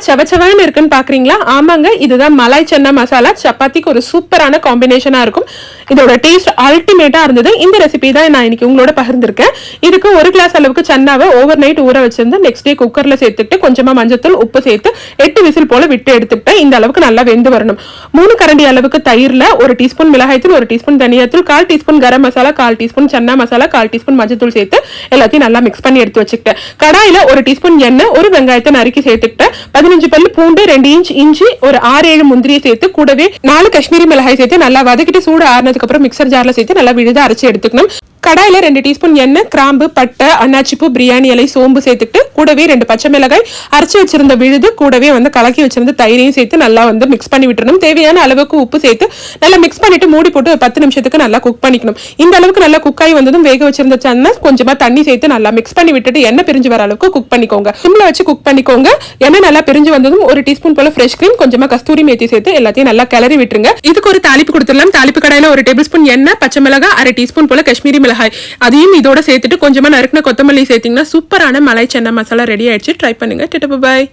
செவச்சவன்னு இருக்குன்னு பாக்குறீங்களா? ஆமாங்க, இதுதான் மலாய் சன்னா மசாலா. சப்பாத்திக்கு ஒரு சூப்பரான காம்பினேஷனா இருக்கும். இதோட டேஸ்ட் அல்டிமேட்டா இருந்தது. இந்த ரெசிபி தான் நான் இன்னைக்கு உங்களோட பகிர்ந்திருக்கேன். இதுக்கு 1 கிளாஸ் அளவுக்கு சன்னாவை ஓவர் நைட் ஊற வச்சிருந்து நெக்ஸ்ட் டே குக்கர்ல சேர்த்துட்டு கொஞ்சமா மஞ்சத்தூள் உப்பு சேர்த்து 8 விசில் போல விட்டு எடுத்துக்கிட்டேன். இந்த அளவுக்கு நல்லா வெந்து வரணும். 3 கரண்டி அளவுக்கு தயிர்ல 1 டீஸ்பூன் மிளகாய்த்தூள், 1 டீஸ்பூன் தனியாத்தூள், 1/4 teaspoon garam masala, 1/4 teaspoon chana masala, 1/4 teaspoon மஞ்சத்தூள் சேர்த்து எல்லாத்தையும் நல்லா மிக்ஸ் பண்ணி எடுத்து வச்சுக்கிட்டேன். கடாயில 1 டீஸ்பூன் எண்ணெய், 1 வெங்காயத்தை நறுக்கி சேர்த்துக்கிட்டேன். 15 பல்லு பூண்டு, 2 இன்ச் இஞ்சி, ஒரு 6-7 முந்திரியை சேர்த்து கூடவே 4 காஷ்மீரி மிளகாய் சேர்த்து நல்லா வதக்கிட்டு சூடு ஆறுனதுக்கு அப்புறம் மிக்சர் ஜார்ல சேர்த்து நல்லா விழுத அரைச்சு எடுத்துக்கணும். கடாயில 2 டீஸ்பூன் எண்ணெய், கிராம்பு, பட்டை, அன்னாச்சிப்பூ, பிரியாணி இலை, சோம்பு சேர்த்துட்டு கூடவே 2 பச்சை மிளகாய், அரைச்சு வச்சிருந்த விழுது கூடவே கலக்கி வச்சிருந்த தயிரையும் சேர்த்து நல்லா மிக்ஸ் பண்ணி விட்டுறணும். தேவையான அளவுக்கு உப்பு சேர்த்து நல்லா மிக்ஸ் பண்ணிட்டு மூடி போட்டு 10 நிமிஷத்துக்கு நல்லா குக் பண்ணிக்கணும். இந்த அளவுக்கு நல்லா குக் ஆகி வந்ததும் வேக வச்சிருந்த சன்னா கொஞ்சமா தண்ணி சேர்த்து நல்லா மிக்ஸ் பண்ணி விட்டுட்டு எண்ணெய் பிரிஞ்சு வர அளவுக்கு குக் பண்ணிக்கோங்க. சிம்ல வச்சு குக் பண்ணிக்கோங்க. எண்ணெய் நல்லா பிரிஞ்சு வந்ததும் 1 டீஸ்பூன் போல ஃப்ரெஷ் கிரீம், கொஞ்சமா கஸ்தூரி மேத்தி சேர்த்து எல்லாத்தையும் நல்லா கிளறி விட்டுருங்க. இதுக்கு ஒரு தாளிப்பு கொடுத்துடலாம். தாளிப்பு கடாயில 1 டேபிள் ஸ்பூன் எண்ணெய், பச்சை மிளகாய், 1/2 டீஸ்பூன் போல காஷ்மீரி மிளகாய் அதையும் இதோட சேர்த்துட்டு கொஞ்சமா நறுக்குன கொத்தமல்லி சேர்த்தீங்கன்னா சூப்பரான மலாய் சன்னா மசாலா ரெடி ஆயிடுச்சு. ட்ரை பண்ணுங்க. பாய்.